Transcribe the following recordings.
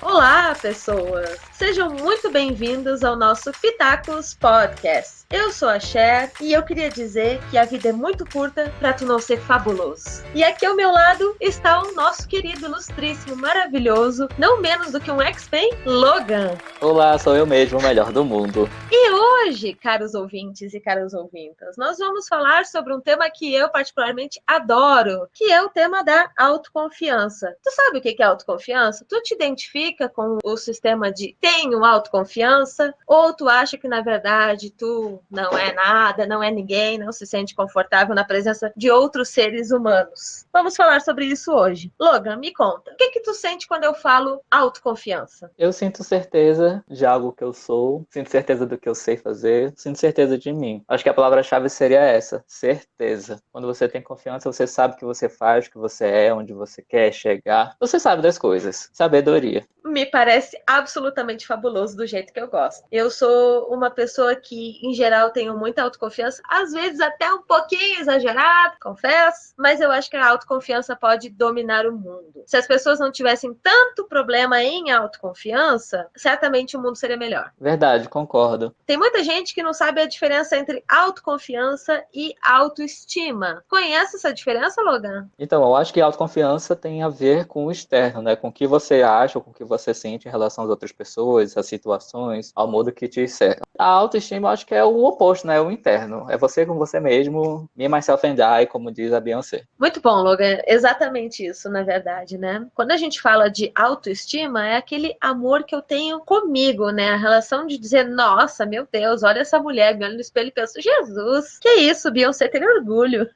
Olá, pessoas! Sejam muito bem-vindos ao nosso Pitacos Podcast. Eu sou a Cher e eu queria dizer que a vida é muito curta para tu não ser fabuloso. E aqui ao meu lado está o nosso querido, ilustríssimo, maravilhoso, não menos do que um X-Men, Logan. Olá, sou eu mesmo, o melhor do mundo. E hoje, caros ouvintes e caras ouvintas, nós vamos falar sobre um tema que eu particularmente adoro, que é o tema da autoconfiança. Tu sabe o que é autoconfiança? Tu te identifica com o sistema de tenho autoconfiança? Ou tu acha que, na verdade, tu não é nada, não é ninguém, não se sente confortável na presença de outros seres humanos? Vamos falar sobre isso hoje. Logan, me conta, o que tu sente quando eu falo autoconfiança? Eu sinto certeza de algo que eu sou, sinto certeza do que eu sei fazer, sinto certeza de mim. Acho que a palavra-chave seria essa, certeza. Quando você tem confiança, você sabe o que você faz, o que você é, onde você quer chegar. Você sabe das coisas. Sabedoria. Me parece absolutamente fabuloso do jeito que eu gosto. Eu sou uma pessoa que, em geral, tenho muita autoconfiança, às vezes até um pouquinho exagerado, confesso, mas eu acho que a autoconfiança pode dominar o mundo. Se as pessoas não tivessem tanto problema em autoconfiança, certamente o mundo seria melhor. Verdade, concordo. Tem muita gente que não sabe a diferença entre autoconfiança e autoestima. Conhece essa diferença, Logan? Então, eu acho que a autoconfiança tem a ver com o externo, né? Com o que você acha, com o que você sente em relação às outras pessoas, às situações, ao modo que te cerca. A autoestima, eu acho que é o oposto, né? O interno. É você com você mesmo, me, myself and I, como diz a Beyoncé. Muito bom, Logan. Exatamente isso, na verdade, né? Quando a gente fala de autoestima, é aquele amor que eu tenho comigo, né? A relação de dizer, nossa, meu Deus, olha essa mulher, me olho no espelho e penso, Jesus, que isso, Beyoncé tem orgulho.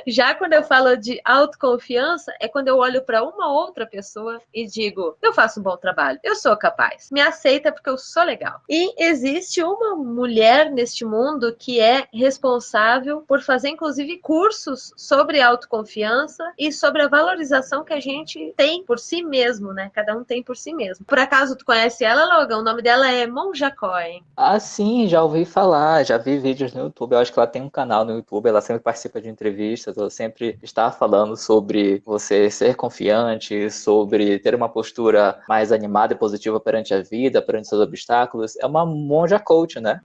Já quando eu falo de autoconfiança, é quando eu olho para uma outra pessoa e digo, eu faço um bom trabalho, eu sou capaz, me aceita porque eu sou legal. E existe uma mulher neste mundo que é responsável por fazer, inclusive, cursos sobre autoconfiança e sobre a valorização que a gente tem por si mesmo, né? Cada um tem por si mesmo. Por acaso tu conhece ela, Logan? O nome dela é Monja Coen. Ah, sim, já ouvi falar, já vi vídeos no YouTube. Eu acho que ela tem um canal no YouTube, ela sempre participa de entrevistas, ela sempre está falando sobre você ser confiante, sobre ter uma postura mais animada e positiva perante a vida, perante seus obstáculos. É uma monja coach, né?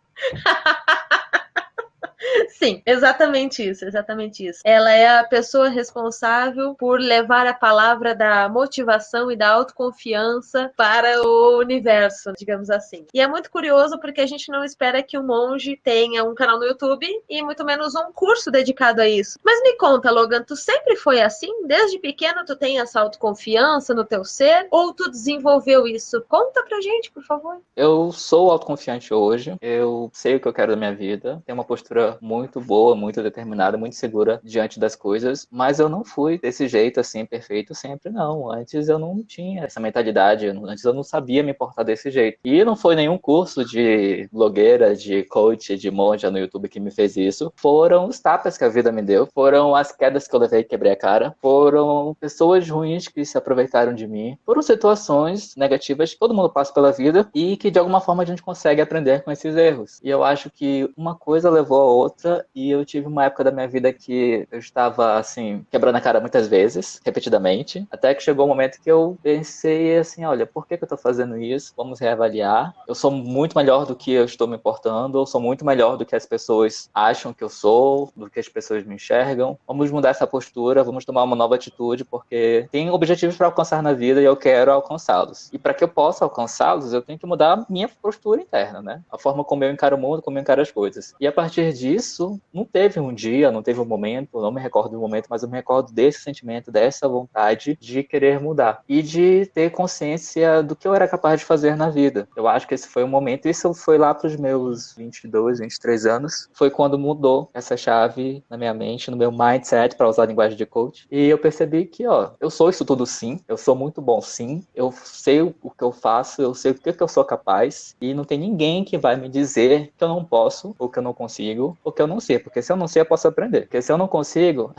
Sim, exatamente isso, exatamente isso. Ela é a pessoa responsável por levar a palavra da motivação e da autoconfiança para o universo, digamos assim. E é muito curioso porque a gente não espera que o monge tenha um canal no YouTube e muito menos um curso dedicado a isso. Mas me conta, Logan, tu sempre foi assim? Desde pequeno tu tem essa autoconfiança no teu ser? Ou tu desenvolveu isso? Conta pra gente, por favor. Eu sou autoconfiante hoje, eu sei o que eu quero da minha vida, tenho uma postura muito boa, muito determinada, muito segura diante das coisas, mas eu não fui desse jeito assim, perfeito sempre, não. Antes eu não tinha essa mentalidade, antes eu não sabia me portar desse jeito. E não foi nenhum curso de blogueira, de coach, de monja no YouTube que me fez isso. Foram os tapas que a vida me deu, foram as quedas que eu levei e quebrei a cara, foram pessoas ruins que se aproveitaram de mim, foram situações negativas que todo mundo passa pela vida e que de alguma forma a gente consegue aprender com esses erros. E eu acho que uma coisa levou a outra e eu tive uma época da minha vida que eu estava, assim, quebrando a cara muitas vezes, repetidamente, até que chegou um momento que eu pensei assim, olha, por que eu tô fazendo isso? Vamos reavaliar. Eu sou muito melhor do que eu estou me portando, eu sou muito melhor do que as pessoas acham que eu sou, do que as pessoas me enxergam. Vamos mudar essa postura, vamos tomar uma nova atitude, porque tem objetivos para alcançar na vida e eu quero alcançá-los. E para que eu possa alcançá-los, eu tenho que mudar a minha postura interna, né? A forma como eu encaro o mundo, como eu encaro as coisas. E a partir disso, não teve um dia, não teve um momento, não me recordo do momento, mas eu me recordo desse sentimento, dessa vontade de querer mudar. E de ter consciência do que eu era capaz de fazer na vida. Eu acho que esse foi o momento, isso foi lá para os meus 22, 23 anos, foi quando mudou essa chave na minha mente, no meu mindset, para usar a linguagem de coach. E eu percebi que, ó, eu sou isso tudo sim, eu sou muito bom sim, eu sei o que eu faço, eu sei o que eu sou capaz, e não tem ninguém que vai me dizer que eu não posso, ou que eu não consigo, ou que eu não sei, porque se eu não sei, eu posso aprender. Porque se eu não consigo,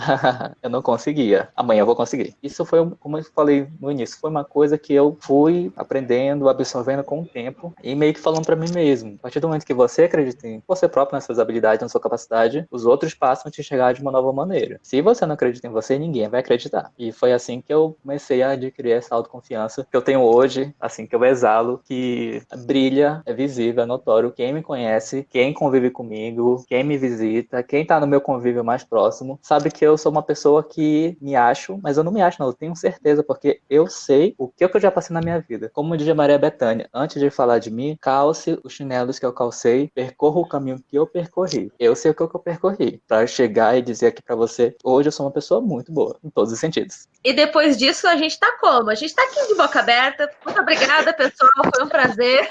eu não conseguia. Amanhã eu vou conseguir. Isso foi, como eu falei no início, foi uma coisa que eu fui aprendendo, absorvendo com o tempo e meio que falando pra mim mesmo. A partir do momento que você acredita em você próprio, nas suas habilidades, na sua capacidade, os outros passam a te enxergar de uma nova maneira. Se você não acredita em você, ninguém vai acreditar. E foi assim que eu comecei a adquirir essa autoconfiança que eu tenho hoje, assim que eu exalo, que brilha, é visível, é notório. Quem me conhece, quem convive comigo, quem me visita, quem tá no meu convívio mais próximo, sabe que eu sou uma pessoa que me acho, mas eu não me acho, não, eu tenho certeza, porque eu sei o que eu já passei na minha vida. Como diz a Maria Bethânia, antes de falar de mim, calce os chinelos que eu calcei, percorra o caminho que eu percorri. Eu sei o que eu percorri, pra chegar e dizer aqui pra você, hoje eu sou uma pessoa muito boa, em todos os sentidos. E depois disso, a gente tá como? A gente tá aqui de boca aberta. Muito obrigada, pessoal. Foi um prazer.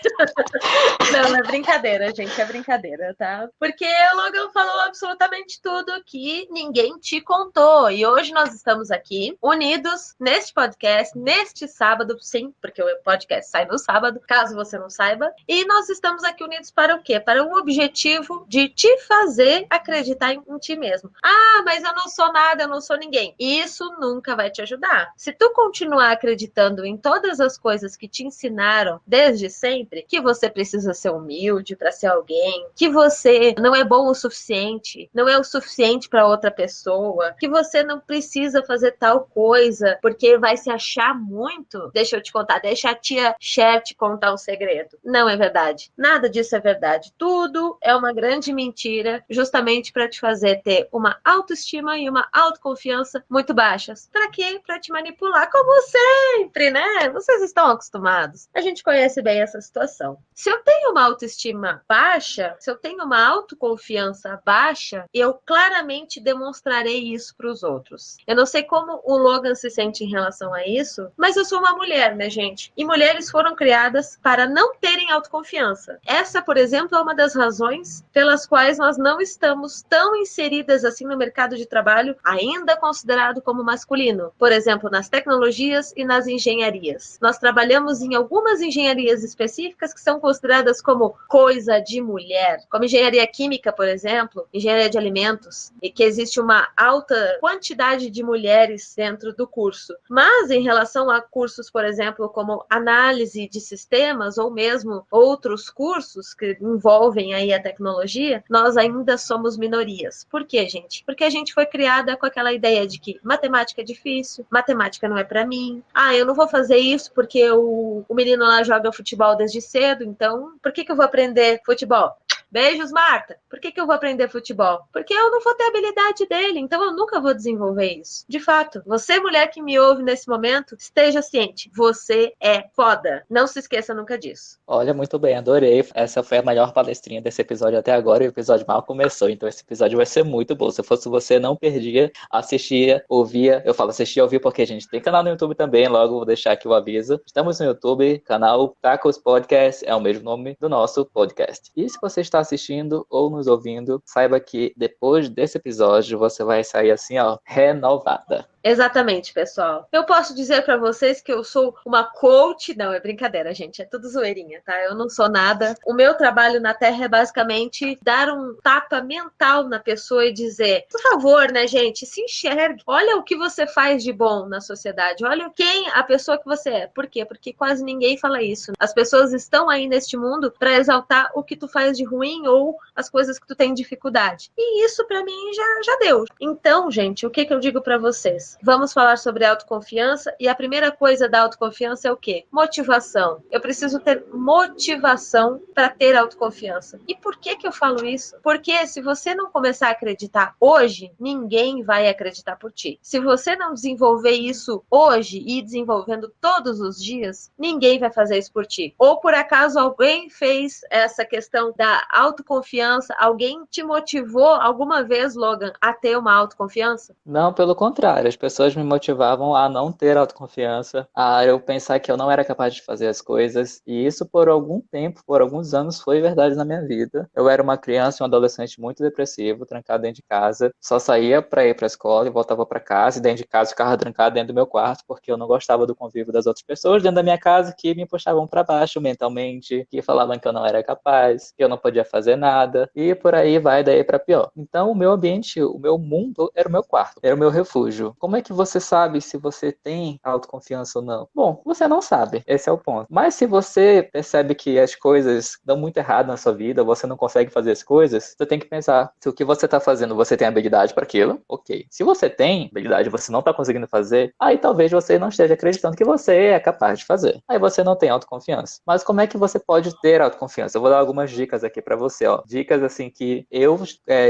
Não, é brincadeira, gente. É brincadeira, tá? Porque o Logan falou absolutamente tudo que ninguém te contou. E hoje nós estamos aqui, unidos, neste podcast, neste sábado, sim, porque o podcast sai no sábado, caso você não saiba. E nós estamos aqui unidos para o quê? Para o objetivo de te fazer acreditar em ti mesmo. Ah, mas eu não sou nada, eu não sou ninguém. Isso nunca vai te ajudar. Se tu continuar acreditando em todas as coisas que te ensinaram desde sempre, que você precisa ser humilde para ser alguém, que você não é bom o suficiente, não é o suficiente para outra pessoa, que você não precisa fazer tal coisa porque vai se achar muito. Deixa eu te contar, deixa a tia Cher te contar um segredo. Não é verdade. Nada disso é verdade. Tudo é uma grande mentira, justamente para te fazer ter uma autoestima e uma autoconfiança muito baixas. Para quê? Para te manipular, como sempre, né? Vocês estão acostumados. A gente conhece bem essa situação. Se eu tenho uma autoestima baixa, se eu tenho uma autoconfiança baixa, eu claramente demonstrarei isso para os outros. Eu não sei como o Logan se sente em relação a isso, mas eu sou uma mulher, né, gente? E mulheres foram criadas para não terem autoconfiança. Essa, por exemplo, é uma das razões pelas quais nós não estamos tão inseridas assim no mercado de trabalho, ainda considerado como masculino. Por exemplo, nas tecnologias e nas engenharias. Nós trabalhamos em algumas engenharias específicas que são consideradas como coisa de mulher, como engenharia química, por exemplo, engenharia de alimentos, e que existe uma alta quantidade de mulheres dentro do curso. Mas em relação a cursos, por exemplo, como análise de sistemas ou mesmo outros cursos que envolvem aí a tecnologia, nós ainda somos minorias. Por quê, gente? Porque a gente foi criada com aquela ideia de que matemática é difícil, matemática não é para mim. Ah, eu não vou fazer isso porque o menino lá joga futebol desde cedo, então por que eu vou aprender futebol? Beijos, Marta. Por que eu vou aprender futebol? Porque eu não vou ter habilidade dele, então eu nunca vou desenvolver isso. De fato, você, mulher que me ouve nesse momento, esteja ciente. Você é foda. Não se esqueça nunca disso. Olha, muito bem, adorei. Essa foi a melhor palestrinha desse episódio até agora e o episódio mal começou, então esse episódio vai ser muito bom. Se fosse você, não perdia, assistia, ouvia. Eu falo assistia, ouvia porque a gente tem canal no YouTube também, logo vou deixar aqui o aviso. Estamos no YouTube, canal Tacos Podcast, é o mesmo nome do nosso podcast. E se você está assistindo ou nos ouvindo, saiba que depois desse episódio você vai sair assim, ó, renovada. Exatamente, pessoal. Eu posso dizer para vocês que eu sou uma coach. Não, é brincadeira, gente. É tudo zoeirinha, tá? Eu não sou nada. O meu trabalho na Terra é basicamente dar um tapa mental na pessoa e dizer, por favor, né, gente, se enxergue. Olha o que você faz de bom na sociedade. Olha quem a pessoa que você é. Por quê? Porque quase ninguém fala isso. As pessoas estão aí neste mundo para exaltar o que tu faz de ruim ou as coisas que tu tem dificuldade. E isso para mim já deu. Então, gente, o que eu digo para vocês? Vamos falar sobre autoconfiança e a primeira coisa da autoconfiança é o quê? Motivação. Eu preciso ter motivação para ter autoconfiança. E por que eu falo isso? Porque se você não começar a acreditar hoje, ninguém vai acreditar por ti. Se você não desenvolver isso hoje e desenvolvendo todos os dias, ninguém vai fazer isso por ti. Ou por acaso alguém fez essa questão da autoconfiança, alguém te motivou alguma vez, Logan, a ter uma autoconfiança? Não, pelo contrário, as pessoas me motivavam a não ter autoconfiança, a eu pensar que eu não era capaz de fazer as coisas. E isso por algum tempo, por alguns anos, foi verdade na minha vida. Eu era uma criança e um adolescente muito depressivo, trancado dentro de casa. Só saía para ir para a escola e voltava para casa. E dentro de casa ficava trancado dentro do meu quarto, porque eu não gostava do convívio das outras pessoas dentro da minha casa que me puxavam para baixo mentalmente, que falavam que eu não era capaz, que eu não podia fazer nada. E por aí vai, daí para pior. Então, o meu ambiente, o meu mundo era o meu quarto, era o meu refúgio. Como é que você sabe se você tem autoconfiança ou não? Bom, você não sabe, esse é o ponto. Mas se você percebe que as coisas dão muito errado na sua vida, você não consegue fazer as coisas, você tem que pensar se o que você está fazendo, você tem habilidade para aquilo, ok. Se você tem habilidade e você não está conseguindo fazer, aí talvez você não esteja acreditando que você é capaz de fazer. Aí você não tem autoconfiança. Mas como é que você pode ter autoconfiança? Eu vou dar algumas dicas aqui para você, ó. Dicas assim que eu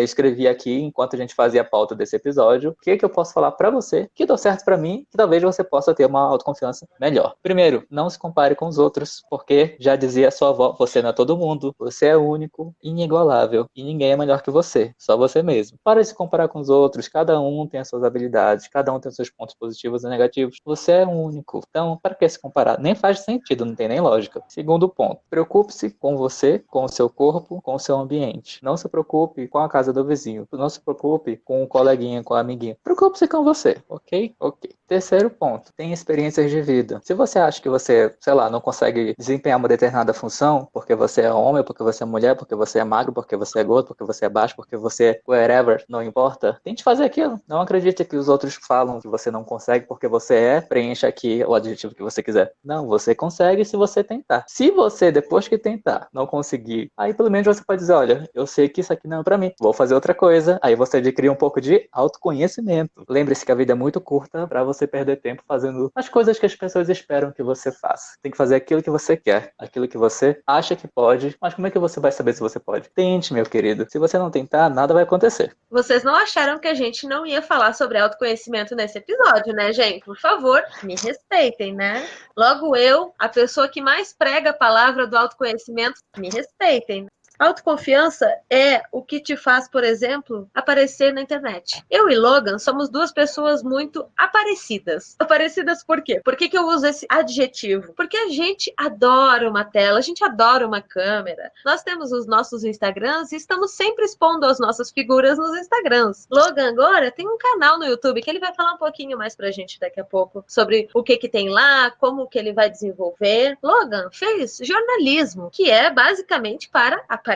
escrevi aqui enquanto a gente fazia a pauta desse episódio. O que eu posso falar para você que deu certo para mim, que talvez você possa ter uma autoconfiança melhor. Primeiro, não se compare com os outros, porque já dizia a sua avó, você não é todo mundo, você é único, inigualável, e ninguém é melhor que você, só você mesmo. Para de se comparar com os outros, cada um tem as suas habilidades, cada um tem os seus pontos positivos e negativos, você é único. Então, para que se comparar? Nem faz sentido, não tem nem lógica. Segundo ponto, preocupe-se com você, com o seu corpo, com o seu ambiente. Não se preocupe com a casa do vizinho, não se preocupe com o coleguinha, com a amiguinha. Preocupe-se com você, ok? Ok. Terceiro ponto, tem experiências de vida. Se você acha que você, sei lá, não consegue desempenhar uma determinada função, porque você é homem, porque você é mulher, porque você é magro, porque você é gordo, porque você é baixo, porque você é wherever, não importa, tente fazer aquilo. Não acredite que os outros falam que você não consegue porque você é, preencha aqui o adjetivo que você quiser. Não, você consegue se você tentar. Se você, depois que tentar, não conseguir, aí pelo menos você pode dizer, olha, eu sei que isso aqui não é pra mim, vou fazer outra coisa. Aí você adquire um pouco de autoconhecimento. Lembre-se que a vida é muito curta pra você perder tempo fazendo as coisas que as pessoas esperam que você faça. Tem que fazer aquilo que você quer, aquilo que você acha que pode, mas como é que você vai saber se você pode? Tente, meu querido. Se você não tentar, nada vai acontecer. Vocês não acharam que a gente não ia falar sobre autoconhecimento nesse episódio, né, gente? Por favor, me respeitem, né? Logo eu, a pessoa que mais prega a palavra do autoconhecimento, me respeitem. Autoconfiança é o que te faz, por exemplo, aparecer na internet. Eu e Logan somos duas pessoas muito aparecidas. Aparecidas por quê? Por que eu uso esse adjetivo? Porque a gente adora uma tela, a gente adora uma câmera. Nós temos os nossos Instagrams e estamos sempre expondo as nossas figuras nos Instagrams. Logan agora tem um canal no YouTube que ele vai falar um pouquinho mais pra gente daqui a pouco sobre o que tem lá, como que ele vai desenvolver. Logan fez jornalismo, que é basicamente para aparecer,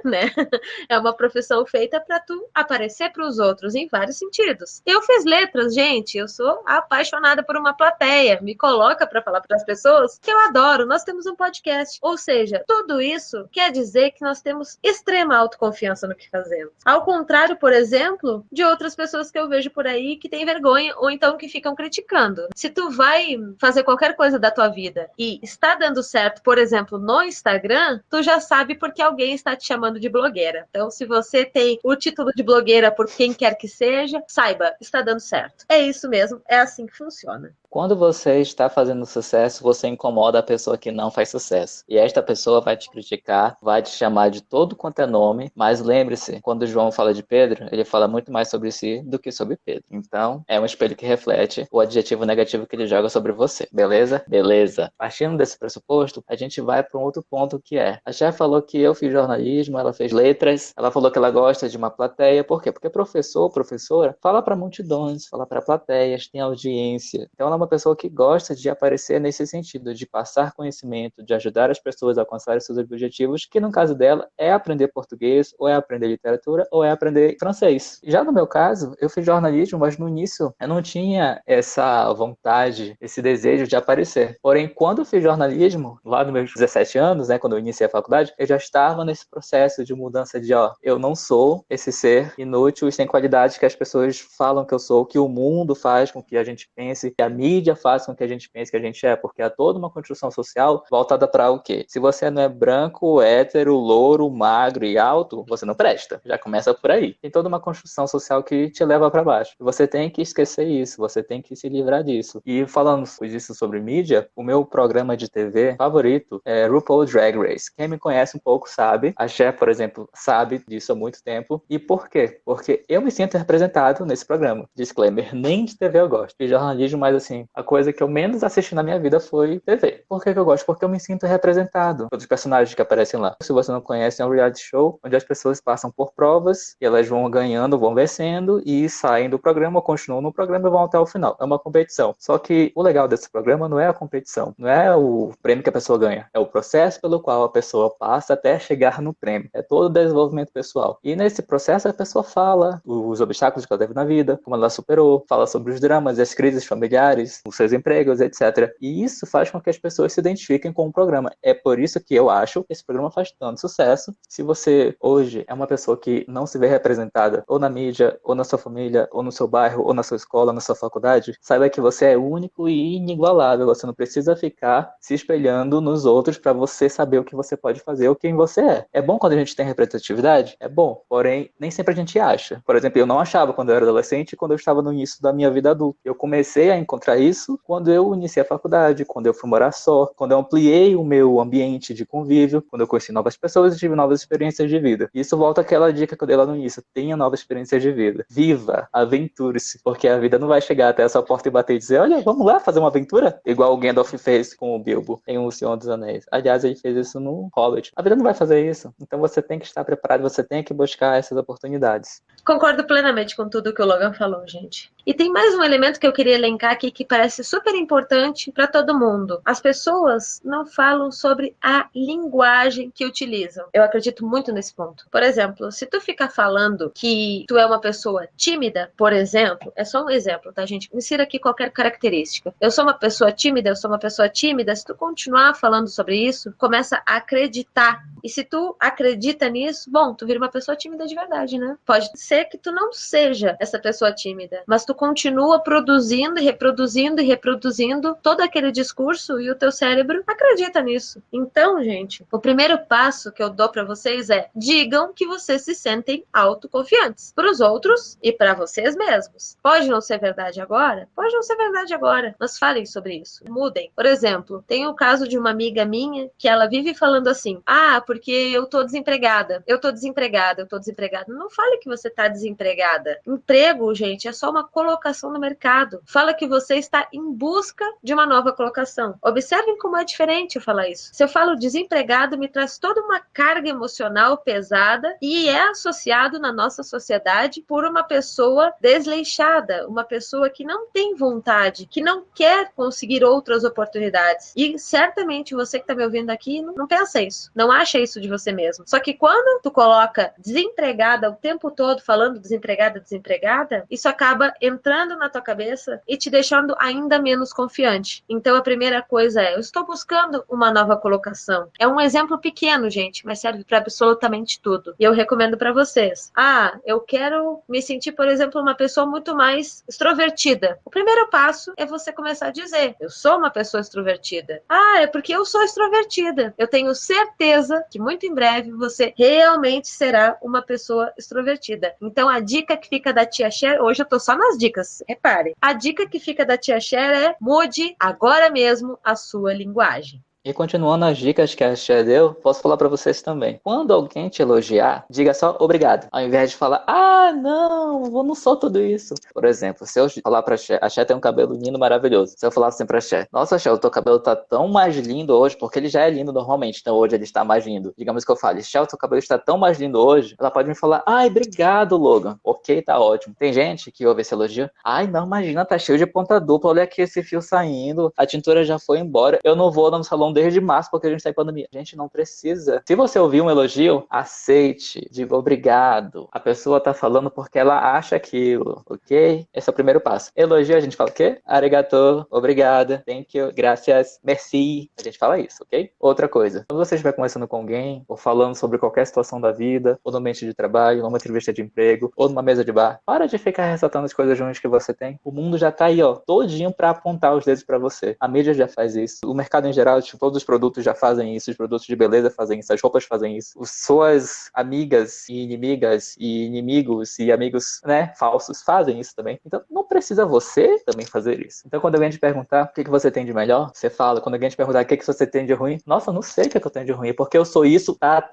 né? É uma profissão feita para tu aparecer para os outros em vários sentidos. Eu fiz letras, gente, eu sou apaixonada por uma plateia. Me coloca para falar para as pessoas que eu adoro. Nós temos um podcast. Ou seja, tudo isso quer dizer que nós temos extrema autoconfiança no que fazemos. Ao contrário, por exemplo, de outras pessoas que eu vejo por aí que têm vergonha ou então que ficam criticando. Se tu vai fazer qualquer coisa da tua vida e está dando certo, por exemplo, no Instagram, tu já sabe porque alguém está te chamando de blogueira. Então, se você tem o título de blogueira por quem quer que seja, saiba, está dando certo. É isso mesmo, é assim que funciona. Quando você está fazendo sucesso, você incomoda a pessoa que não faz sucesso. E esta pessoa vai te criticar, vai te chamar de todo quanto é nome, mas lembre-se, quando João fala de Pedro, ele fala muito mais sobre si do que sobre Pedro. Então, é um espelho que reflete o adjetivo negativo que ele joga sobre você. Beleza? Beleza. Partindo desse pressuposto, a gente vai para um outro ponto que é, a Cher falou que eu fiz jornalismo, ela fez letras, ela falou que ela gosta de uma plateia. Por quê? Porque professor, professora, fala para multidões, fala para plateias, tem audiência. Então, ela é uma pessoa que gosta de aparecer nesse sentido, de passar conhecimento, de ajudar as pessoas a alcançarem seus objetivos, que no caso dela é aprender português, ou é aprender literatura, ou é aprender francês. Já no meu caso, eu fiz jornalismo, mas no início eu não tinha essa vontade, esse desejo de aparecer. Porém, quando eu fiz jornalismo, lá nos meus 17 anos, né, quando eu iniciei a faculdade, eu já estava nesse processo de mudança de, eu não sou esse ser inútil e sem qualidade que as pessoas falam que eu sou, que o mundo faz com que a gente pense, que a mídia faz com que a gente pense que a gente é, porque há toda uma construção social voltada para o quê? Se você não é branco, hétero, louro, magro e alto, você não presta. Já começa por aí. Tem toda uma construção social que te leva para baixo. Você tem que esquecer isso, você tem que se livrar disso. E falando disso sobre mídia, o meu programa de TV favorito é RuPaul Drag Race. Quem me conhece um pouco pouco sabe. A Cher, por exemplo, sabe disso há muito tempo. E por quê? Porque eu me sinto representado nesse programa. Disclaimer, nem de TV eu gosto. De jornalismo, mas assim, a coisa que eu menos assisti na minha vida foi TV. Por que eu gosto? Porque eu me sinto representado pelos personagens que aparecem lá. Se você não conhece, é um reality show onde as pessoas passam por provas e elas vão ganhando, vão vencendo e saem do programa, continuam no programa e vão até o final. É uma competição. Só que o legal desse programa não é a competição, não é o prêmio que a pessoa ganha, é o processo pelo qual a pessoa passa até chegar no prêmio. É todo o desenvolvimento pessoal. E nesse processo a pessoa fala os obstáculos que ela teve na vida, como ela superou, fala sobre os dramas, as crises familiares, os seus empregos, etc. E isso faz com que as pessoas se identifiquem com o programa. É por isso que eu acho que esse programa faz tanto sucesso. Se você hoje é uma pessoa que não se vê representada ou na mídia, ou na sua família, ou no seu bairro, ou na sua escola, na sua faculdade, saiba que você é único e inigualável. Você não precisa ficar se espelhando nos outros para você saber o que você pode fazer ou quem você é. É bom quando a gente tem representatividade? É bom. Porém, nem sempre a gente acha. Por exemplo, eu não achava quando eu era adolescente e quando eu estava no início da minha vida adulta. Eu comecei a encontrar isso quando eu iniciei a faculdade, quando eu fui morar só, quando eu ampliei o meu ambiente de convívio, quando eu conheci novas pessoas e tive novas experiências de vida. Isso volta àquela dica que eu dei lá no início. Tenha novas experiências de vida. Viva, aventure-se, porque a vida não vai chegar até a sua porta e bater e dizer, olha, vamos lá fazer uma aventura? Igual o Gandalf fez com o Bilbo em O Senhor dos Anéis. Aliás, ele fez isso no Hobbit. A vida não vai fazer isso. Então você tem que estar preparado, você tem que buscar essas oportunidades. Concordo plenamente com tudo que o Logan falou, gente. E tem mais um elemento que eu queria elencar aqui que parece super importante para todo mundo. As pessoas não falam sobre a linguagem que utilizam. Eu acredito muito nesse ponto. Por exemplo, se tu ficar falando que tu é uma pessoa tímida, por exemplo, é só um exemplo, tá, gente? Insira aqui qualquer característica. Eu sou uma pessoa tímida, eu sou uma pessoa tímida. Se tu continuar falando sobre isso, começa a acreditar. E se tu acredita nisso, bom, tu vira uma pessoa tímida de verdade, né? Pode ser que tu não seja essa pessoa tímida, mas tu continua produzindo e reproduzindo todo aquele discurso e o teu cérebro acredita nisso. Então, gente, o primeiro passo que eu dou pra vocês é: digam que vocês se sentem autoconfiantes para os outros e para vocês mesmos. Pode não ser verdade agora? Pode não ser verdade agora, mas falem sobre isso. Mudem. Por exemplo, tem o caso de uma amiga minha que ela vive falando assim: ah, porque eu tô desempregada. Eu tô desempregada, eu tô desempregada. Não fale que você tá desempregada. Emprego, gente, é só uma colocação no mercado. Fala que você está em busca de uma nova colocação. Observem como é diferente eu falar isso. Se eu falo desempregado, me traz toda uma carga emocional pesada e é associado na nossa sociedade por uma pessoa desleixada, uma pessoa que não tem vontade, que não quer conseguir outras oportunidades. E certamente você que está me ouvindo aqui não pensa isso, não acha isso de você mesmo. Só que quando tu coloca desempregada o tempo todo falando desempregada, desempregada, isso acaba entrando na tua cabeça e te deixando ainda menos confiante. Então a primeira coisa é: eu estou buscando uma nova colocação. É um exemplo pequeno, gente, mas serve para absolutamente tudo. E eu recomendo para vocês. Ah, eu quero me sentir, por exemplo, uma pessoa muito mais extrovertida. O primeiro passo é você começar a dizer: eu sou uma pessoa extrovertida. Ah, é porque eu sou extrovertida. Eu tenho certeza que muito em breve você realmente será uma pessoa extrovertida. Então a dica que fica da tia Cher, hoje eu tô só nas dicas, reparem. A dica que fica da tia Cher é: mude agora mesmo a sua linguagem. E continuando as dicas que a Cher deu, posso falar pra vocês também. Quando alguém te elogiar, diga só obrigado, ao invés de falar, ah, não, eu não sou tudo isso. Por exemplo, se eu falar pra Cher, a Cher tem um cabelo lindo, maravilhoso. Se eu falar assim pra Cher, nossa, Cher, o teu cabelo tá tão mais lindo hoje, porque ele já é lindo normalmente, então hoje ele está mais lindo. Digamos que eu fale, Cher, o teu cabelo está tão mais lindo hoje, ela pode me falar, ai, obrigado, Logan. Ok, tá ótimo. Tem gente que ouve esse elogio, ai, não, imagina, tá cheio de ponta dupla, olha aqui esse fio saindo, a tintura já foi embora, eu não vou no salão desde março porque a gente tá em pandemia. A gente não precisa. Se você ouvir um elogio, aceite, diga obrigado. A pessoa tá falando porque ela acha aquilo, ok? Esse é o primeiro passo. Elogio, a gente fala o quê? Arigato, obrigada, thank you, gracias, merci. A gente fala isso, ok? Outra coisa, quando você estiver conversando com alguém, ou falando sobre qualquer situação da vida, ou no ambiente de trabalho, numa entrevista de emprego, ou numa mesa de bar, para de ficar ressaltando as coisas ruins que você tem. O mundo já tá aí, ó, todinho pra apontar os dedos pra você. A mídia já faz isso. O mercado em geral, tipo, todos os produtos já fazem isso, os produtos de beleza fazem isso, as roupas fazem isso, as suas amigas e inimigos e amigos, né, falsos fazem isso também. Então, não precisa você também fazer isso. Então, quando alguém te perguntar o que você tem de melhor, você fala. Quando alguém te perguntar o que você tem de ruim, nossa, eu não sei o que eu tenho de ruim, porque eu sou isso, tá.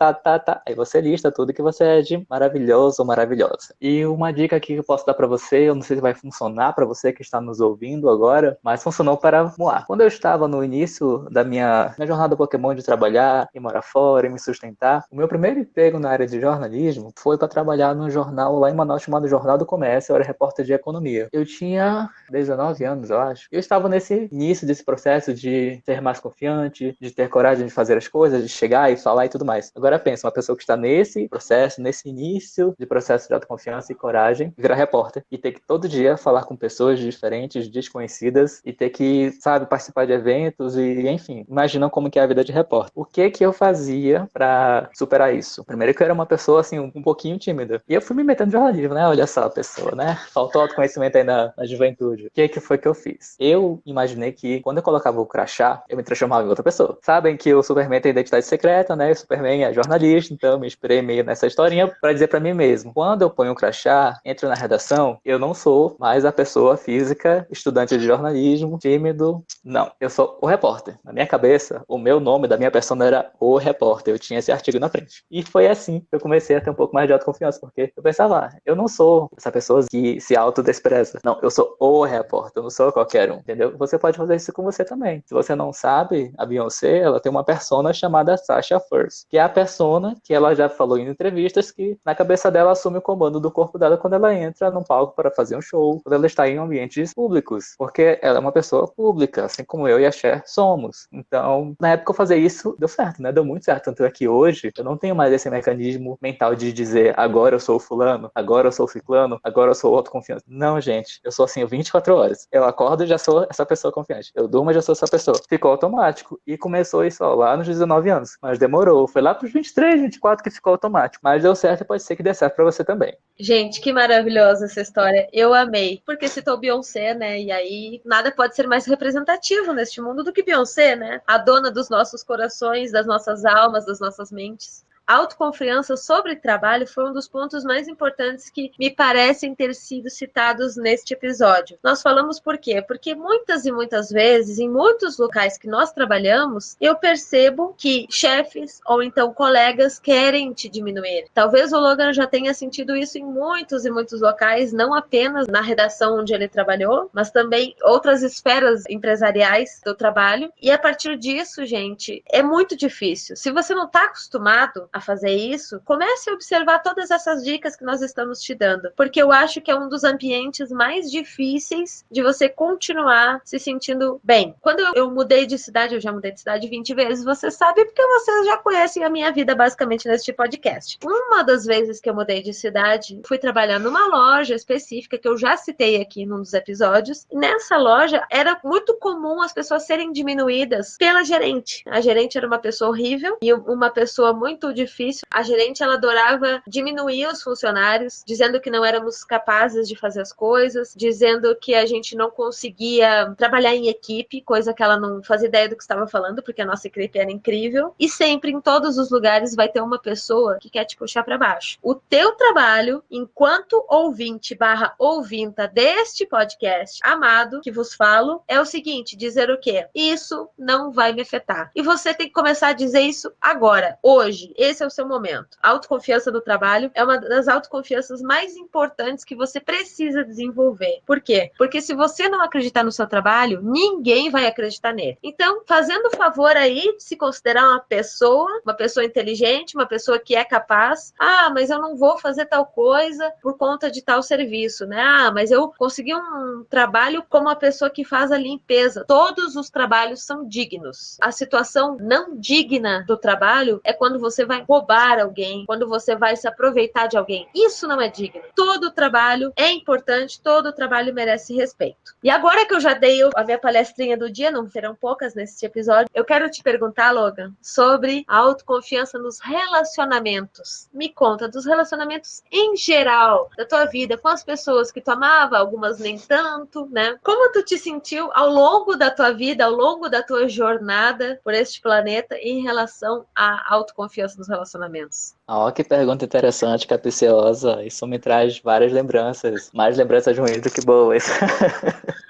Aí você lista tudo que você é de maravilhoso ou maravilhosa. E uma dica aqui que eu posso dar pra você, eu não sei se vai funcionar pra você que está nos ouvindo agora, mas funcionou para Moá. Quando eu estava no início da minha jornada Pokémon de trabalhar e morar fora e me sustentar, o meu primeiro emprego na área de jornalismo foi para trabalhar num jornal lá em Manaus chamado Jornal do Comércio. Eu era repórter de economia. Eu tinha 19 anos, eu acho. Eu estava nesse início desse processo de ser mais confiante, de ter coragem de fazer as coisas, de chegar e falar e tudo mais. Agora pensa, uma pessoa que está nesse processo, nesse início de processo de autoconfiança e coragem, virar repórter e ter que todo dia falar com pessoas diferentes, desconhecidas e ter que, sabe, participar de eventos e, enfim, imaginam como que é a vida de repórter. O que que eu fazia para superar isso? Primeiro que eu era uma pessoa, assim, um pouquinho tímida. E eu fui me metendo no jornalismo, né? Olha só a pessoa, né? Faltou autoconhecimento aí na juventude. O que que foi que eu fiz? Eu imaginei que quando eu colocava o crachá, eu me transformava em outra pessoa. Sabem que o Superman tem identidade secreta, né? O Superman é jornalista, então eu me inspirei meio nessa historinha para dizer para mim mesmo. Quando eu ponho o crachá, entro na redação, eu não sou mais a pessoa física, estudante de jornalismo, tímido. Não, eu sou o repórter. Na minha cabeça, o meu nome da minha persona era o repórter. Eu tinha esse artigo na frente. E foi assim que eu comecei a ter um pouco mais de autoconfiança, porque eu pensava, eu não sou essa pessoa que se autodespreza. Não, eu sou o repórter, eu não sou qualquer um, entendeu? Você pode fazer isso com você também. Se você não sabe, a Beyoncé, ela tem uma persona chamada Sasha Fierce, que é a persona que ela já falou em entrevistas que na cabeça dela assume o comando do corpo dela quando ela entra num palco para fazer um show, quando ela está em ambientes públicos, porque ela é uma pessoa pública, assim como eu e a Cher somos. Então, na época eu fazer isso, deu certo, né? Deu muito certo. Tanto é que hoje eu não tenho mais esse mecanismo mental de dizer agora eu sou o fulano, agora eu sou o ciclano, agora eu sou o autoconfiança. Não, gente, eu sou assim 24 horas. Eu acordo e já sou essa pessoa confiante. Eu durmo e já sou essa pessoa. Ficou automático. E começou isso ó, lá nos 19 anos. Mas demorou. Foi lá pros 23, 24 que ficou automático. Mas deu certo e pode ser que dê certo pra você também. Gente, que maravilhosa essa história. Eu amei. Porque citou Beyoncé, né? E aí, nada pode ser mais representativo neste mundo do que Beyoncé, né? A dona dos nossos corações, das nossas almas, das nossas mentes. A autoconfiança sobre trabalho foi um dos pontos mais importantes que me parecem ter sido citados neste episódio. Nós falamos por quê? Porque muitas e muitas vezes, em muitos locais que nós trabalhamos, eu percebo que chefes ou então colegas querem te diminuir. Talvez o Logan já tenha sentido isso em muitos e muitos locais, não apenas na redação onde ele trabalhou, mas também outras esferas empresariais do trabalho. E a partir disso, gente, é muito difícil. Se você não está acostumado a fazer isso, comece a observar todas essas dicas que nós estamos te dando, porque eu acho que é um dos ambientes mais difíceis de você continuar se sentindo bem. Quando eu mudei de cidade, eu já mudei de cidade 20 vezes, você sabe, porque vocês já conhecem a minha vida basicamente neste podcast. Uma das vezes que eu mudei de cidade, fui trabalhar numa loja específica que eu já citei aqui num dos episódios, e nessa loja era muito comum as pessoas serem diminuídas pela gerente. A gerente era uma pessoa horrível e uma pessoa muito difícil. A gerente, ela adorava diminuir os funcionários, dizendo que não éramos capazes de fazer as coisas, dizendo que a gente não conseguia trabalhar em equipe, coisa que ela não fazia ideia do que estava falando, porque a nossa equipe era incrível. E sempre, em todos os lugares, vai ter uma pessoa que quer te puxar para baixo. O teu trabalho, enquanto ouvinte / ouvinta deste podcast amado que vos falo, é o seguinte, dizer o quê? Isso não vai me afetar. E você tem que começar a dizer isso agora, hoje. Esse é o seu momento. A autoconfiança do trabalho é uma das autoconfianças mais importantes que você precisa desenvolver. Por quê? Porque se você não acreditar no seu trabalho, ninguém vai acreditar nele. Então, fazendo o favor aí de se considerar uma pessoa inteligente, uma pessoa que é capaz. Ah, mas eu não vou fazer tal coisa por conta de tal serviço, né? Ah, mas eu consegui um trabalho como a pessoa que faz a limpeza. Todos os trabalhos são dignos. A situação não digna do trabalho é quando você vai vai roubar alguém, quando você vai se aproveitar de alguém. Isso não é digno. Todo trabalho é importante, todo trabalho merece respeito. E agora que eu já dei a minha palestrinha do dia, não serão poucas nesse episódio, eu quero te perguntar, Logan, sobre a autoconfiança nos relacionamentos. Me conta dos relacionamentos em geral, da tua vida, com as pessoas que tu amava, algumas nem tanto, né? Como tu te sentiu ao longo da tua vida, ao longo da tua jornada por este planeta em relação à autoconfiança nos relacionamentos? Ó, que pergunta interessante, capciosa. Isso me traz várias lembranças, mais lembranças ruins do que boas.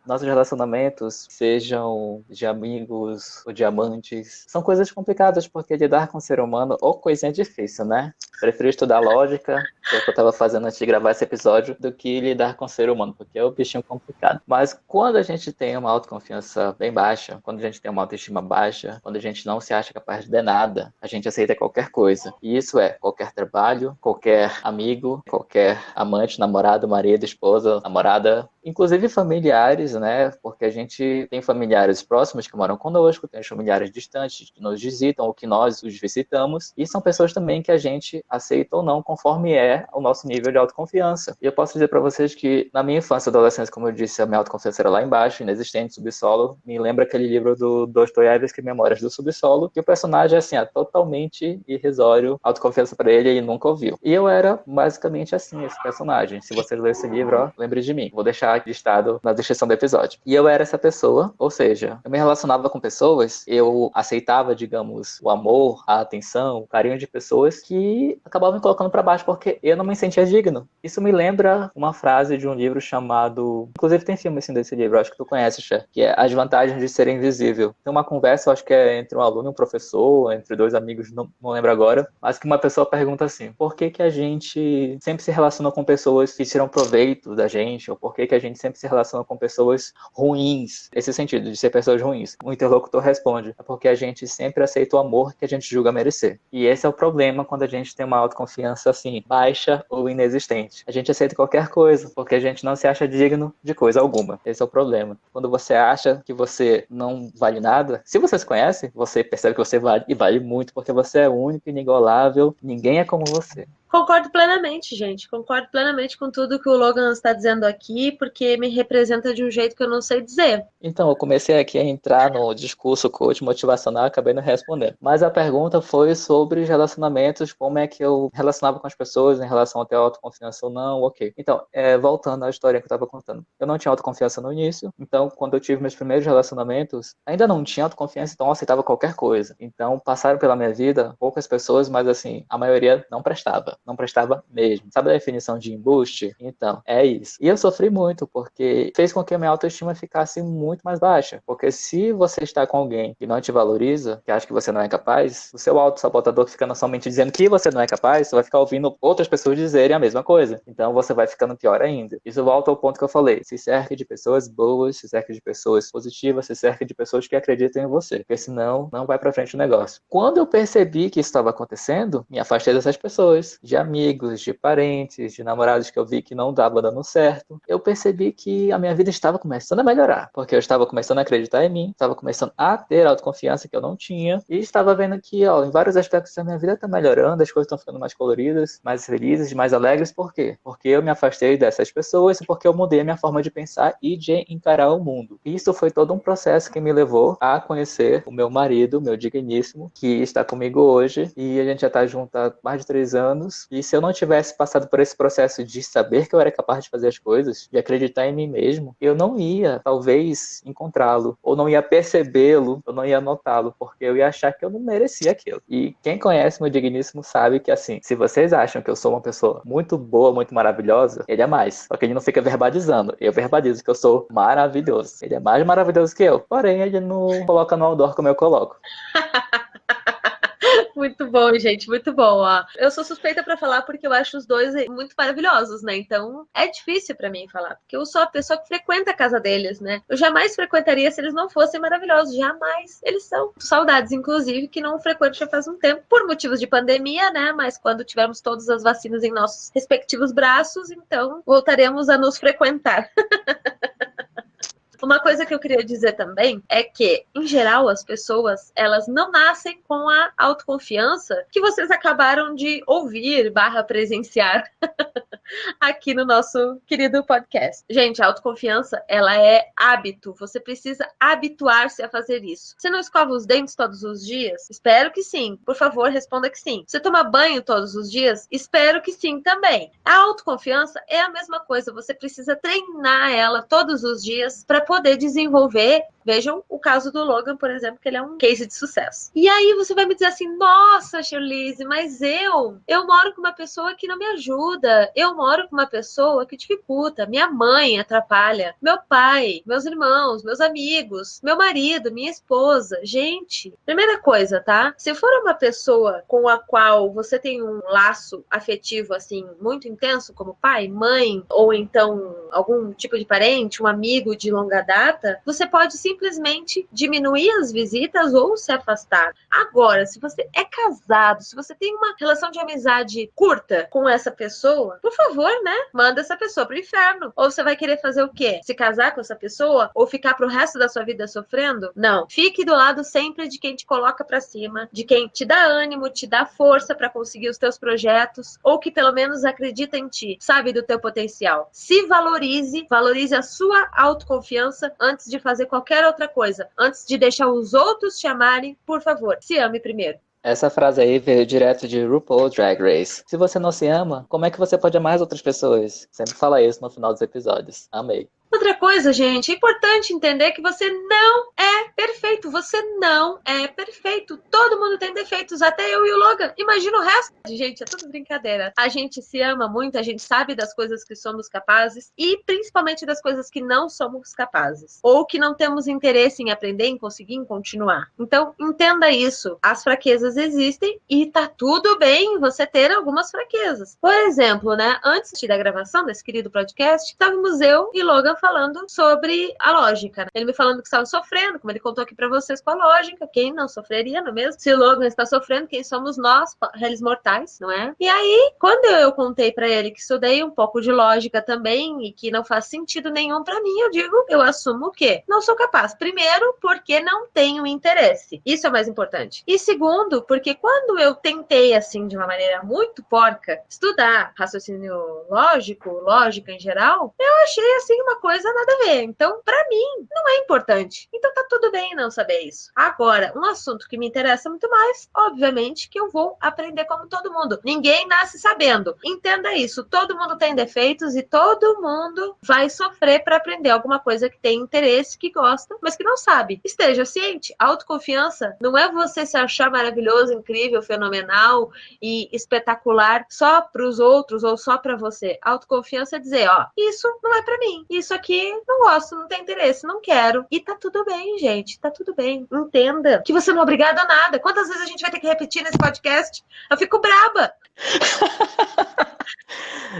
Nossos relacionamentos, sejam de amigos ou de amantes, são coisas complicadas, porque lidar com o ser humano ou coisinha difícil, né? Prefiro estudar lógica, que é o que eu estava fazendo antes de gravar esse episódio, do que lidar com o ser humano, porque é um bichinho complicado. Mas quando a gente tem uma autoconfiança bem baixa, quando a gente tem uma autoestima baixa, quando a gente não se acha capaz de nada, a gente aceita qualquer coisa. E isso é qualquer trabalho, qualquer amigo, qualquer amante, namorado, marido, esposa, namorada, inclusive familiares, né? Porque a gente tem familiares próximos que moram conosco, tem os familiares distantes que nos visitam ou que nós os visitamos, e são pessoas também que a gente aceita ou não conforme é o nosso nível de autoconfiança. E eu posso dizer para vocês que na minha infância e adolescência, como eu disse, a minha autoconfiança era lá embaixo, inexistente, subsolo. Me lembra aquele livro do Dostoiévski, Memórias do Subsolo, que o personagem assim, é totalmente irrisório, autoconfiança para ele nunca ouviu. E eu era basicamente assim, esse personagem. Se vocês lerem esse livro, ó, lembre de mim. Vou deixar listado na descrição do episódio. E eu era essa pessoa, ou seja, eu me relacionava com pessoas, eu aceitava, digamos, o amor, a atenção, o carinho de pessoas que acabavam me colocando para baixo porque eu não me sentia digno. Isso me lembra uma frase de um livro chamado... Inclusive tem filme assim desse livro, acho que tu conhece, Cher, que é As Vantagens de Ser Invisível. Tem uma conversa, acho que é entre um aluno e um professor, entre dois amigos, não lembro agora, mas que uma pessoa pergunta assim, por que que a gente sempre se relaciona com pessoas que tiram proveito da gente, ou por que que a gente sempre se relaciona com pessoas ruins, esse sentido de ser pessoas ruins? O interlocutor responde, é porque a gente sempre aceita o amor que a gente julga merecer. E esse é o problema quando a gente tem uma autoconfiança assim, baixa ou inexistente. A gente aceita qualquer coisa, porque a gente não se acha digno de coisa alguma. Esse é o problema. Quando você acha que você não vale nada, se você se conhece, você percebe que você vale, e vale muito, porque você é único, inigualável, ninguém é como você. Concordo plenamente, gente. Concordo plenamente com tudo que o Logan está dizendo aqui, porque me representa de um jeito que eu não sei dizer. Então, eu comecei aqui a entrar no discurso coach motivacional, acabei não respondendo. Mas a pergunta foi sobre os relacionamentos, como é que eu relacionava com as pessoas em relação a ter autoconfiança ou não, ok. Então, voltando à história que eu estava contando. Eu não tinha autoconfiança no início, então quando eu tive meus primeiros relacionamentos, ainda não tinha autoconfiança, então eu aceitava qualquer coisa. Então, passaram pela minha vida poucas pessoas, mas assim, a maioria não prestava. Não prestava mesmo. Sabe a definição de embuste? Então, é isso. E eu sofri muito, porque fez com que a minha autoestima ficasse muito mais baixa. Porque se você está com alguém que não te valoriza, que acha que você não é capaz, o seu autossabotador que fica na sua mente dizendo que você não é capaz, você vai ficar ouvindo outras pessoas dizerem a mesma coisa. Então, você vai ficando pior ainda. Isso volta ao ponto que eu falei. Se cerque de pessoas boas, se cerque de pessoas positivas, se cerque de pessoas que acreditam em você. Porque senão, não vai pra frente o negócio. Quando eu percebi que isso estava acontecendo, me afastei dessas pessoas. De amigos, de parentes, de namorados que eu vi que não estava dando certo, eu percebi que a minha vida estava começando a melhorar, porque eu estava começando a acreditar em mim, estava começando a ter autoconfiança que eu não tinha, e estava vendo que, ó, em vários aspectos da minha vida está melhorando, as coisas estão ficando mais coloridas, mais felizes, mais alegres. Por quê? Porque eu me afastei dessas pessoas, porque eu mudei a minha forma de pensar e de encarar o mundo. Isso foi todo um processo que me levou a conhecer o meu marido, meu digníssimo, que está comigo hoje, e a gente já está junto há mais de 3 anos. E se eu não tivesse passado por esse processo de saber que eu era capaz de fazer as coisas, de acreditar em mim mesmo, eu não ia, talvez, encontrá-lo, ou não ia percebê-lo, ou não ia notá-lo, porque eu ia achar que eu não merecia aquilo. E quem conhece meu digníssimo sabe que, assim, se vocês acham que eu sou uma pessoa muito boa, muito maravilhosa, ele é mais. Só que ele não fica verbalizando. Eu verbalizo que eu sou maravilhoso. Ele é mais maravilhoso que eu. Porém, ele não coloca no outdoor como eu coloco. Muito bom, gente, muito bom. Ó. Eu sou suspeita pra falar porque eu acho os dois muito maravilhosos, né? Então é difícil pra mim falar, porque eu sou a pessoa que frequenta a casa deles, né? Eu jamais frequentaria se eles não fossem maravilhosos, jamais. Eles são. Saudades, inclusive, que não frequento já faz um tempo, por motivos de pandemia, né? Mas quando tivermos todas as vacinas em nossos respectivos braços, então voltaremos a nos frequentar. Uma coisa que eu queria dizer também é que, em geral, as pessoas, elas não nascem com a autoconfiança que vocês acabaram de ouvir, presenciar aqui no nosso querido podcast. Gente, a autoconfiança, ela é hábito. Você precisa habituar-se a fazer isso. Você não escova os dentes todos os dias? Espero que sim. Por favor, responda que sim. Você toma banho todos os dias? Espero que sim também. A autoconfiança é a mesma coisa. Você precisa treinar ela todos os dias para poder desenvolver. Vejam o caso do Logan, por exemplo, que ele é um case de sucesso. E aí você vai me dizer assim, nossa, Shirlise, mas eu moro com uma pessoa que não me ajuda, eu moro com uma pessoa que dificulta, minha mãe atrapalha, meu pai, meus irmãos, meus amigos, meu marido, minha esposa. Gente, primeira coisa, tá? Se for uma pessoa com a qual você tem um laço afetivo, assim, muito intenso, como pai, mãe, ou então algum tipo de parente, um amigo de longa data, você pode simplesmente diminuir as visitas ou se afastar. Agora, se você é casado, se você tem uma relação de amizade curta com essa pessoa, por favor, né? Manda essa pessoa pro inferno. Ou você vai querer fazer o quê? Se casar com essa pessoa? Ou ficar pro resto da sua vida sofrendo? Não. Fique do lado sempre de quem te coloca pra cima, de quem te dá ânimo, te dá força pra conseguir os teus projetos, ou que pelo menos acredita em ti, sabe do teu potencial. Se valorize, valorize a sua autoconfiança antes de fazer qualquer outra coisa. Antes de deixar os outros te amarem, por favor, se ame primeiro. Essa frase aí veio direto de RuPaul Drag Race. Se você não se ama, como é que você pode amar as outras pessoas? Sempre fala isso no final dos episódios. Amei. Outra coisa, gente, é importante entender que você não é perfeito. Você não é perfeito. Todo mundo tem defeitos, até eu e o Logan. Imagina o resto. Gente, é tudo brincadeira. A gente se ama muito, a gente sabe das coisas que somos capazes e principalmente das coisas que não somos capazes. Ou que não temos interesse em aprender, em conseguir, em continuar. Então, entenda isso. As fraquezas existem e tá tudo bem você ter algumas fraquezas. Por exemplo, né, antes da gravação desse querido podcast, estávamos eu e Logan falando sobre a lógica. Ele me falando que estava sofrendo, como ele contou aqui para vocês com a lógica. Quem não sofreria, não é mesmo? Se Logan está sofrendo, quem somos nós, réis mortais, não é? E aí, quando eu contei para ele que estudei um pouco de lógica também e que não faz sentido nenhum para mim, eu assumo o quê? Não sou capaz. Primeiro, porque não tenho interesse. Isso é o mais importante. E segundo, porque quando eu tentei, assim, de uma maneira muito porca, estudar raciocínio lógico, lógica em geral, eu achei, assim, uma coisa nada a ver. Então, pra mim, não é importante. Então tá tudo bem não saber isso. Agora, um assunto que me interessa muito mais, obviamente, que eu vou aprender como todo mundo. Ninguém nasce sabendo. Entenda isso. Todo mundo tem defeitos e todo mundo vai sofrer para aprender alguma coisa que tem interesse, que gosta, mas que não sabe. Esteja ciente. Autoconfiança não é você se achar maravilhoso, incrível, fenomenal e espetacular só para os outros ou só para você. Autoconfiança é dizer, ó, isso não é para mim. Isso aqui não gosto, não tem interesse, não quero. E tá tudo bem, gente. Tá tudo bem. Entenda que você não é obrigado a nada. Quantas vezes a gente vai ter que repetir nesse podcast? Eu fico braba.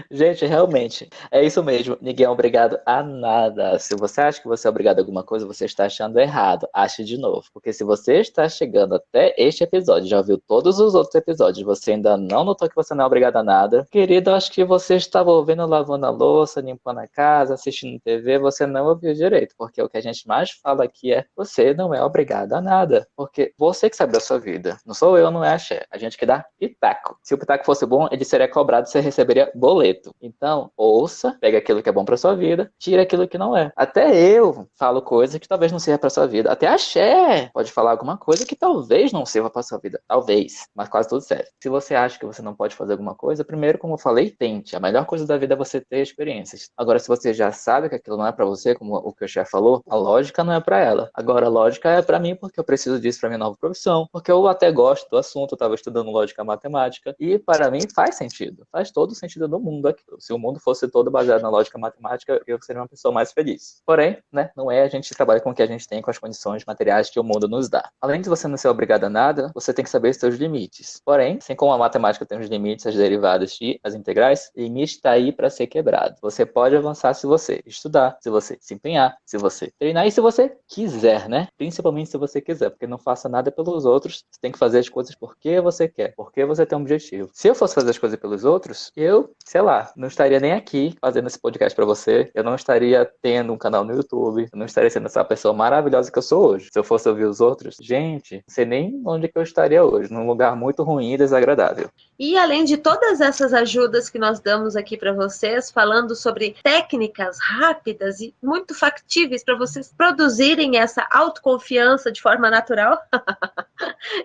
Gente, realmente, é isso mesmo. Ninguém é obrigado a nada. Se você acha que você é obrigado a alguma coisa, você está achando errado. Ache de novo. Porque se você está chegando até este episódio, já ouviu todos os outros episódios, você ainda não notou que você não é obrigado a nada, querido, acho que você estava ouvindo lavando a louça, limpando a casa, assistindo TV, você não ouviu direito. Porque o que a gente mais fala aqui é você não é obrigado a nada. Porque você que sabe da sua vida. Não sou eu, não é a Xé. A gente que dá pitaco. Se o pitaco fosse bom, ele seria cobrado, você receberia boleto. Então, ouça, pega aquilo que é bom pra sua vida, tira aquilo que não é. Até eu falo coisas que talvez não sirva pra sua vida. Até a Xé pode falar alguma coisa que talvez não sirva pra sua vida. Talvez, mas quase tudo serve. Se você acha que você não pode fazer alguma coisa, primeiro, como eu falei, tente. A melhor coisa da vida é você ter experiências. Agora, se você já sabe que aquilo não é pra você, como o que o Xé falou, a lógica não é pra ela. Agora, a lógica é pra mim porque eu preciso disso pra minha nova profissão, porque eu até gosto do assunto, eu tava estudando lógica matemática, e para mim faz sentido. Faz todo o sentido do mundo aquilo. Se o mundo fosse todo baseado na lógica matemática, eu seria uma pessoa mais feliz. Porém, né, não é, a gente trabalha com o que a gente tem, com as condições materiais que o mundo nos dá. Além de você não ser obrigado a nada, você tem que saber os seus limites. Porém, assim como a matemática tem os limites, as derivadas e as integrais, o limite está aí para ser quebrado. Você pode avançar se você estudar, se você se empenhar, se você treinar e se você quiser, né? Principalmente se você quiser, porque não faça nada pelos outros, você tem que fazer as coisas porque você quer, porque você tem um objetivo. Se eu fosse fazer as coisas pelos outros, eu, sei lá, não estaria nem aqui fazendo esse podcast pra você, eu não estaria tendo um canal no YouTube, eu não estaria sendo essa pessoa maravilhosa que eu sou hoje. Se eu fosse ouvir os outros, gente, não sei nem onde que eu estaria hoje, num lugar muito ruim e desagradável. E além de todas essas ajudas que nós damos aqui para vocês, falando sobre técnicas rápidas e muito factíveis para vocês produzirem essa autoconfiança de forma natural,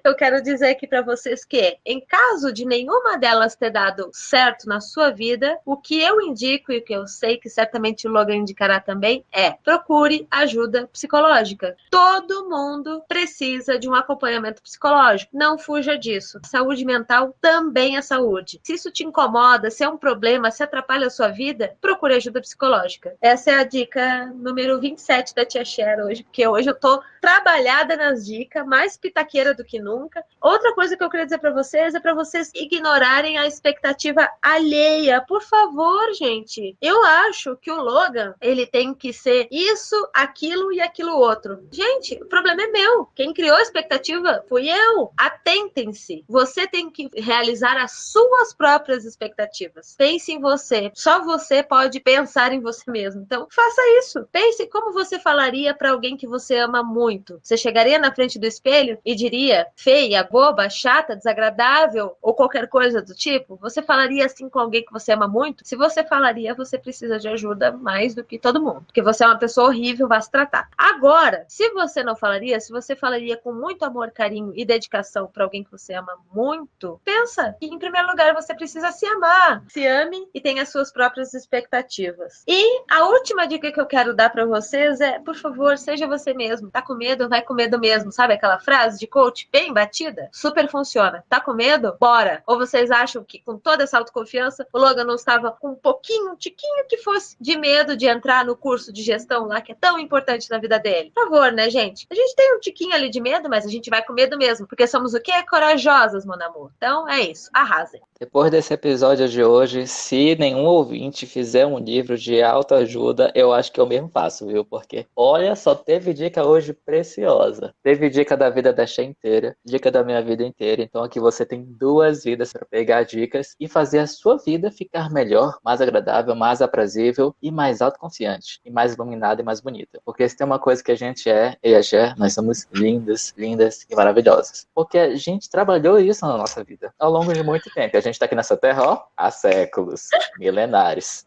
eu quero dizer aqui para vocês que, em caso de nenhuma delas ter dado certo na sua vida, o que eu indico e o que eu sei que certamente o Logan indicará também é: procure ajuda psicológica. Todo mundo precisa de um acompanhamento psicológico. Não fuja disso. Saúde mental também é saúde. Se isso te incomoda, se é um problema, se atrapalha a sua vida, procure ajuda psicológica. Essa é a dica número 27 da Tia Cher hoje, porque hoje eu tô trabalhada nas dicas, mais pitaqueira do que nunca. Outra coisa que eu queria dizer para vocês é para vocês ignorarem a expectativa alheia. Por favor, gente. Eu acho que o Logan, ele tem que ser isso, aquilo e aquilo outro. Gente, o problema é meu. Quem criou a expectativa fui eu. Atentem-se. Você tem que realizar as suas próprias expectativas. Pense em você. Só você pode pensar em você mesmo. Então, faça isso. Pense como você falaria para alguém que você ama muito. Você chegaria na frente do espelho e diria feia, boba, chata, desagradável ou qualquer coisa do tipo? Você falaria assim com alguém que você ama muito? Se você falaria, você precisa de ajuda mais do que todo mundo. Porque você é uma pessoa horrível, vá se tratar. Agora, se você não falaria, se você falaria com muito amor, carinho e dedicação para alguém que você ama muito, pensa que, em primeiro lugar, você precisa se amar. Se ame e tenha as suas próprias expectativas. E a última dica que eu quero dar para vocês é, por favor, seja você mesmo. Tá com medo? Vai com medo mesmo. Sabe aquela frase de coach bem batida? Super funciona. Tá com medo? Bora! Ou vocês acham que, com toda essa autoconfiança, o Logan não estava com um pouquinho, um tiquinho que fosse de medo de entrar no curso de gestão lá, que é tão importante na vida dele? Por favor, né, gente? A gente tem um tiquinho ali de medo, mas a gente vai com medo mesmo, porque somos o quê? Corajosas, mon amor. Então, é isso. Arrasem. Depois desse episódio de hoje, se nenhum ouvinte fizer um livro de autoajuda, eu acho que eu mesmo faço, viu? Porque, olha, só teve dica hoje preciosa. Teve dica da vida da Xé inteira, dica da minha vida inteira. Então aqui você tem 2 vidas para pegar dicas e fazer a sua vida ficar melhor, mais agradável, mais aprazível e mais autoconfiante, e mais iluminada e mais bonita. Porque se tem uma coisa que a gente é, eu e a Xé, nós somos lindas, lindas e maravilhosas. Porque a gente trabalhou isso na nossa vida ao longo de muito tempo. A gente tá aqui nessa terra, ó, há séculos, milenares.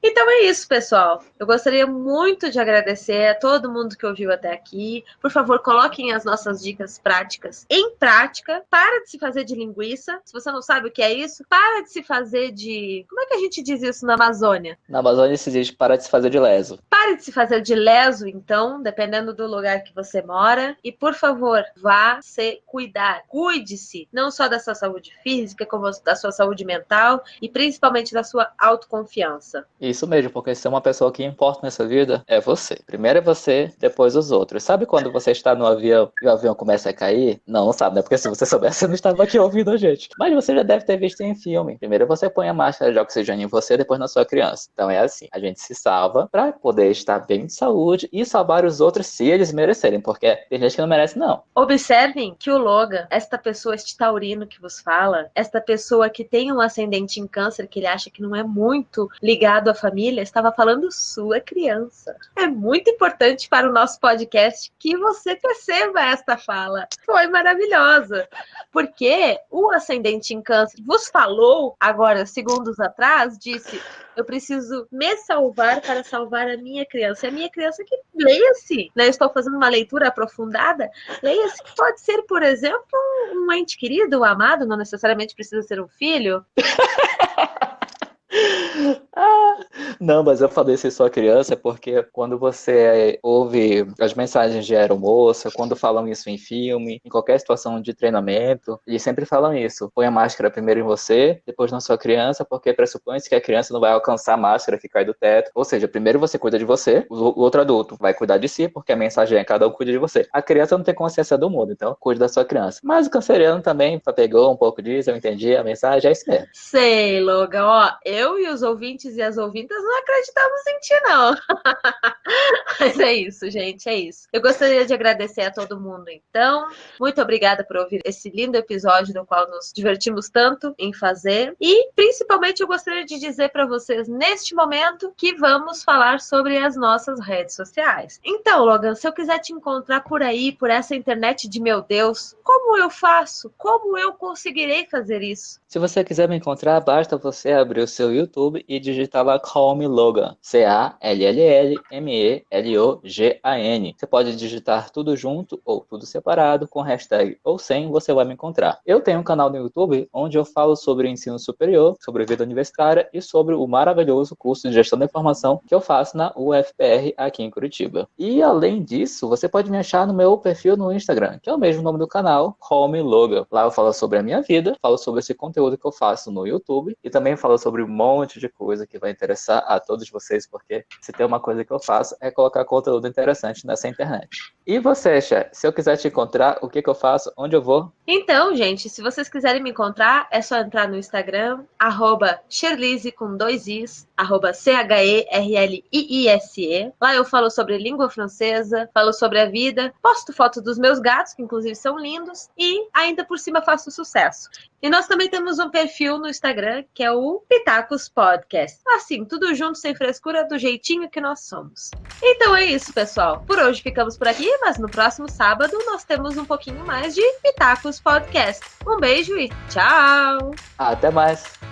Então é isso, pessoal. Eu gostaria muito de agradecer a todo mundo que ouviu até aqui. Por favor, coloquem as nossas dicas práticas em prática. Para de se fazer de linguiça. Se você não sabe o que é isso, para de se fazer de... Como é que a gente diz isso na Amazônia? Na Amazônia se diz para de se fazer de leso. Pare de se fazer de leso, então, dependendo do lugar que você mora. E, por favor, vá se cuidar. Cuide-se, não só da sua saúde física, como da sua saúde mental e principalmente da sua autoconfiança. Isso mesmo, porque se é uma pessoa que importa nessa vida, é você. Primeiro é você, depois os outros. Sabe quando você está no avião e o avião começa a cair? Não, não sabe, né? Porque se você soubesse, você não estava aqui ouvindo a gente. Mas você já deve ter visto em filme. Primeiro você põe a máscara de oxigênio em você, depois na sua criança. Então é assim, a gente se salva para poder estar bem de saúde e salvar os outros se eles merecerem, porque tem gente que não merece, não. Observem que o Logan, esta pessoa, este taurino que vos fala, esta pessoa que tem um ascendente em câncer, que ele acha que não é muito ligado à família, estava falando sua criança. É muito importante para o nosso podcast que você perceba esta fala. Foi maravilhosa. Porque o ascendente em câncer vos falou, agora, segundos atrás, disse: eu preciso me salvar para salvar a minha criança. E a minha criança que leia-se, né? Eu estou fazendo uma leitura aprofundada. Leia-se que pode ser, por exemplo, um ente querido, um amado, não necessariamente precisa ser um filho. Não, mas eu falei isso em sua criança porque quando você ouve as mensagens de aeromoça, quando falam isso em filme, em qualquer situação de treinamento, eles sempre falam isso. Põe a máscara primeiro em você, depois na sua criança, porque pressupõe-se que a criança não vai alcançar a máscara que cai do teto. Ou seja, primeiro você cuida de você, o outro adulto vai cuidar de si, porque a mensagem é cada um cuida de você. A criança não tem consciência do mundo, então cuide da sua criança. Mas o canceriano também pegou um pouco disso, eu entendi a mensagem, é isso mesmo. Sei, Logan. Ó, eu e os ouvintes e as ouvintas não acreditamos em ti, não. Mas é isso, gente, é isso. Eu gostaria de agradecer a todo mundo, então. Muito obrigada por ouvir esse lindo episódio do qual nos divertimos tanto em fazer. E, principalmente, eu gostaria de dizer para vocês, neste momento, que vamos falar sobre as nossas redes sociais. Então, Logan, se eu quiser te encontrar por aí, por essa internet de meu Deus, como eu faço? Como eu conseguirei fazer isso? Se você quiser me encontrar, basta você abrir o seu YouTube e digitar lá Call Me Logan. CALLLMELOGAN. Você pode digitar tudo junto ou tudo separado com hashtag ou sem, você vai me encontrar. Eu tenho um canal no YouTube onde eu falo sobre ensino superior, sobre vida universitária e sobre o maravilhoso curso de gestão da informação que eu faço na UFPR aqui em Curitiba. E além disso, você pode me achar no meu perfil no Instagram, que é o mesmo nome do canal, Call Me Logan. Lá eu falo sobre a minha vida, falo sobre esse conteúdo que eu faço no YouTube e também falo sobre um monte de coisa que vai interessar a todos vocês, porque se tem uma coisa que eu faço é colocar conteúdo interessante nessa internet. E você, Xé, se eu quiser te encontrar, o que eu faço? Onde eu vou? Então, gente, se vocês quiserem me encontrar, é só entrar no Instagram, @Cherlise com 2 Is, @CHERLIISE. Lá eu falo sobre língua francesa, falo sobre a vida, posto foto dos meus gatos, que inclusive são lindos, e ainda por cima faço sucesso. E nós também temos um perfil no Instagram, que é o Pitacos Podcast. Assim, tudo junto, sem frescura, do jeitinho que nós somos. Então é isso, pessoal. Por hoje ficamos por aqui, mas no próximo sábado nós temos um pouquinho mais de Pitacos Podcast. Um beijo e tchau! Até mais!